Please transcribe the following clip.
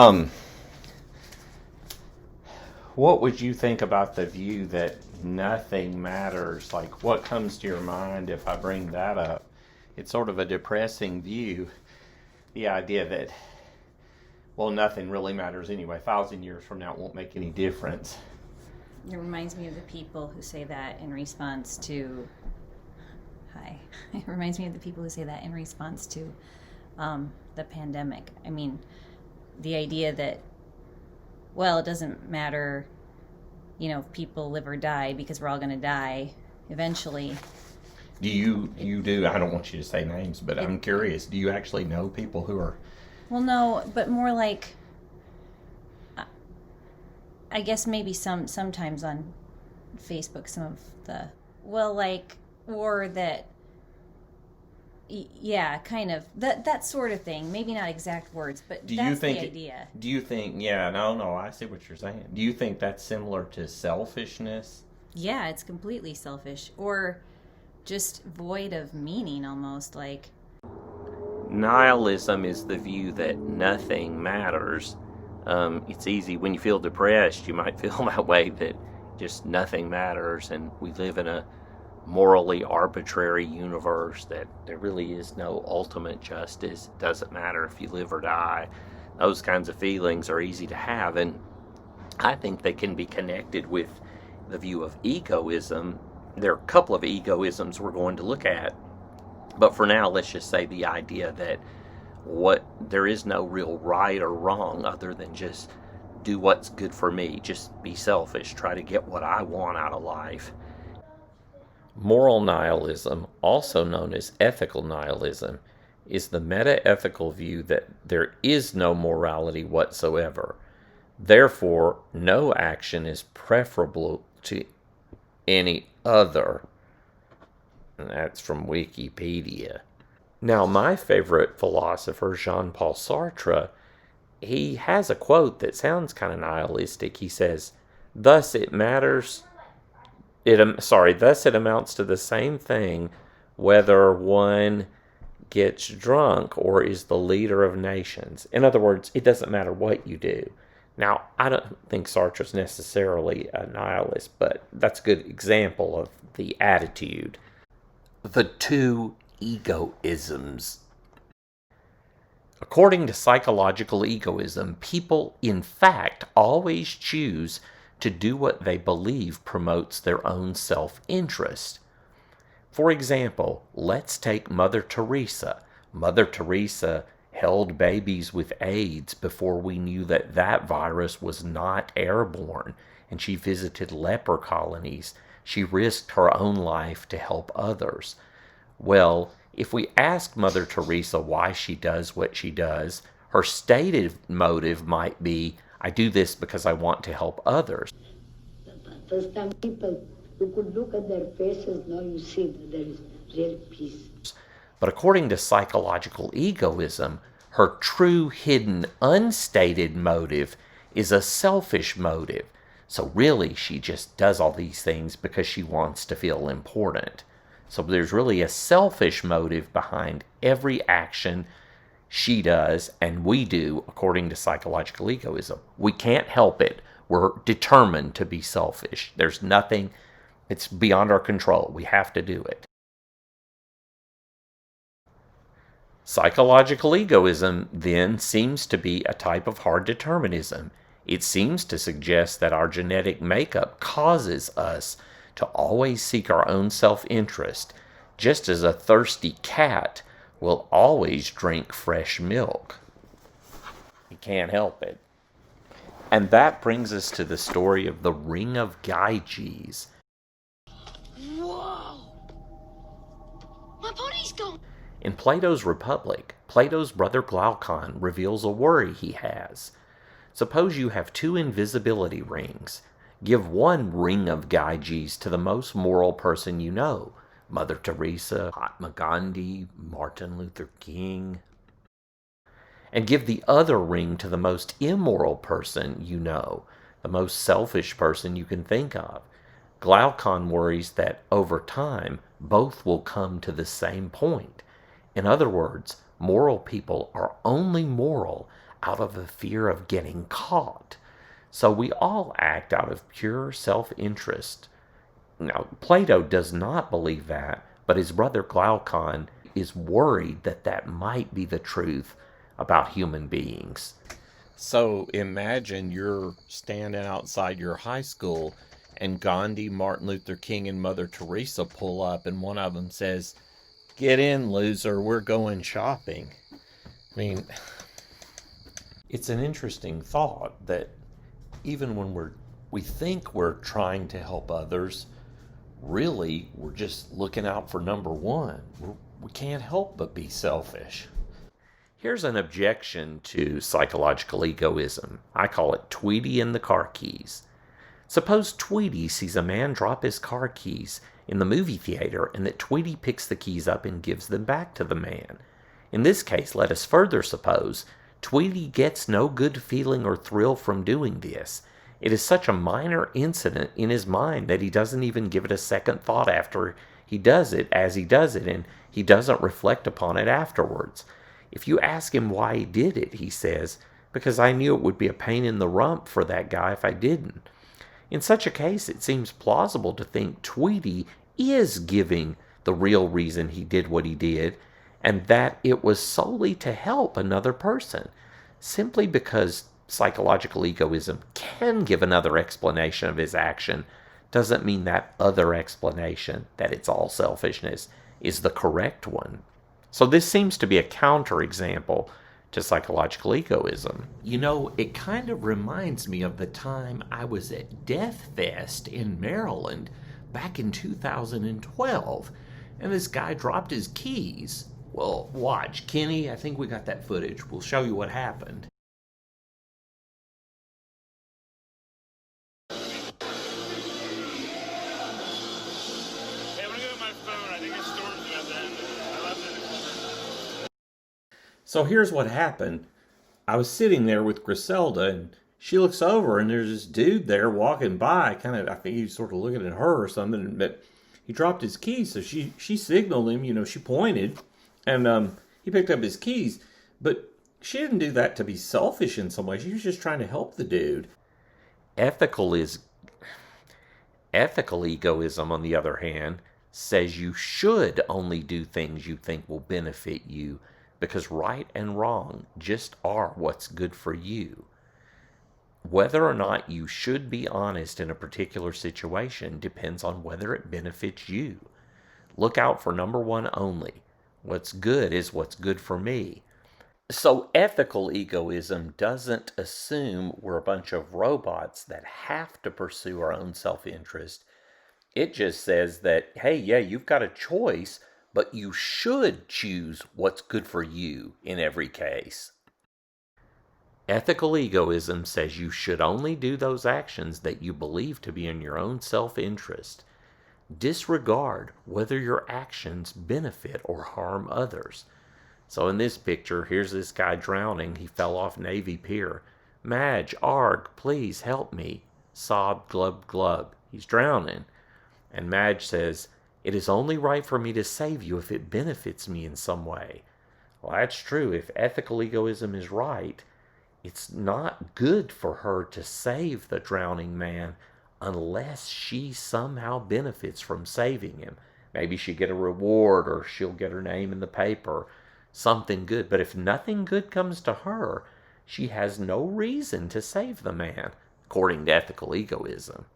Um, what would you think about the view that nothing matters? Like, what comes to your mind if I bring that up? It's sort of a depressing view. The idea that, well, nothing really matters anyway. 1,000 years from now, it won't make any difference. It reminds me of the people who say that in response to... Hi. It reminds me of the people who say that in response to the pandemic. I mean, the idea that, well, it doesn't matter, if people live or die because we're all going to die eventually. Do you I don't want you to say names, but I'm curious. Do you actually know people who are... Well, no, but more like, I guess maybe sometimes on Facebook, some of the, or that, yeah, kind of, that sort of thing. Maybe not exact words, but that's the idea. Do you think, no, I see what you're saying. Do you think that's similar to selfishness? Yeah, it's completely selfish, or just void of meaning almost, like... Nihilism is the view that nothing matters. It's easy when you feel depressed, you might feel that way, that just nothing matters, and we live in a morally arbitrary universe, that there really is no ultimate justice. It doesn't matter if you live or die. Those kinds of feelings are easy to have, and I think they can be connected with the view of egoism. There are a couple of egoisms we're going to look at, but for now, let's just say the idea that there is no real right or wrong other than just do what's good for me. Just be selfish. Try to get what I want out of life. Moral nihilism, also known as ethical nihilism, is the meta-ethical view that there is no morality whatsoever. Therefore, no action is preferable to any other. And that's from Wikipedia. Now, my favorite philosopher, Jean-Paul Sartre, he has a quote that sounds kind of nihilistic. He says, thus it amounts to the same thing whether one gets drunk or is the leader of nations. In other words, it doesn't matter what you do. Now, I don't think Sartre's necessarily a nihilist, but that's a good example of the attitude. The two egoisms. According to psychological egoism, people, in fact, always choose to do what they believe promotes their own self-interest. For example, let's take Mother Teresa. Mother Teresa held babies with AIDS before we knew that virus was not airborne, and she visited leper colonies. She risked her own life to help others. Well, if we ask Mother Teresa why she does what she does, her stated motive might be, I do this because I want to help others. First time people, you could look at their faces, now you see that there is real peace. But according to psychological egoism, her true, hidden, unstated motive is a selfish motive. So really, she just does all these things because she wants to feel important. So there's really a selfish motive behind every action she does and we do according to psychological egoism. We can't help it. We're determined to be selfish. There's nothing, it's beyond our control. We have to do it. Psychological egoism, then, seems to be a type of hard determinism. It seems to suggest that our genetic makeup causes us to always seek our own self-interest, just as a thirsty cat will always drink fresh milk. He can't help it. And that brings us to the story of the Ring of Gyges. Whoa! My body's gone! In Plato's Republic, Plato's brother Glaucon reveals a worry he has. Suppose you have 2 invisibility rings. Give one Ring of Gyges to the most moral person you know. Mother Teresa, Mahatma Gandhi, Martin Luther King. And give the other ring to the most immoral person you know, the most selfish person you can think of. Glaucon worries that over time, both will come to the same point. In other words, moral people are only moral out of a fear of getting caught. So we all act out of pure self-interest. Now, Plato does not believe that, but his brother Glaucon is worried that that might be the truth about human beings. So imagine you're standing outside your high school and Gandhi, Martin Luther King, and Mother Teresa pull up and one of them says, "Get in, loser, we're going shopping." I mean, it's an interesting thought that even when we think we're trying to help others, really we're just looking out for number one. We can't help but be selfish. Here's an objection to psychological egoism. I call it Tweedy and the car keys. Suppose Tweedy sees a man drop his car keys in the movie theater and that Tweedy picks the keys up and gives them back to the man. In this case, let us further suppose Tweedy gets no good feeling or thrill from doing this. It is such a minor incident in his mind that he doesn't even give it a second thought after he does it, and he doesn't reflect upon it afterwards. If you ask him why he did it, he says, "Because I knew it would be a pain in the rump for that guy if I didn't." In such a case, it seems plausible to think Tweedy is giving the real reason he did what he did, and that it was solely to help another person. Simply because psychological egoism can give another explanation of his action doesn't mean that other explanation, that it's all selfishness, is the correct one. So this seems to be a counterexample to psychological egoism. You know, it kind of reminds me of the time I was at Death Fest in Maryland back in 2012, and this guy dropped his keys. Well, watch, Kenny, I think we got that footage. We'll show you what happened. So here's what happened. I was sitting there with Griselda, and she looks over, and there's this dude there walking by. I think he was sort of looking at her or something, but he dropped his keys, so she signaled him, she pointed, and he picked up his keys. But she didn't do that to be selfish in some way. She was just trying to help the dude. Ethical egoism, on the other hand, says you should only do things you think will benefit you, because right and wrong just are what's good for you. Whether or not you should be honest in a particular situation depends on whether it benefits you. Look out for number one only. What's good is what's good for me. So ethical egoism doesn't assume we're a bunch of robots that have to pursue our own self-interest. It just says that, hey, yeah, you've got a choice, but you should choose what's good for you in every case. Ethical egoism says you should only do those actions that you believe to be in your own self-interest. Disregard whether your actions benefit or harm others. So in this picture, here's this guy drowning. He fell off Navy Pier. "Madge, arg, please help me." Sob, glub, glub. He's drowning. And Madge says, "It is only right for me to save you if it benefits me in some way." Well, that's true. If ethical egoism is right, it's not good for her to save the drowning man unless she somehow benefits from saving him. Maybe she'll get a reward, or she'll get her name in the paper, something good. But if nothing good comes to her, she has no reason to save the man, according to ethical egoism.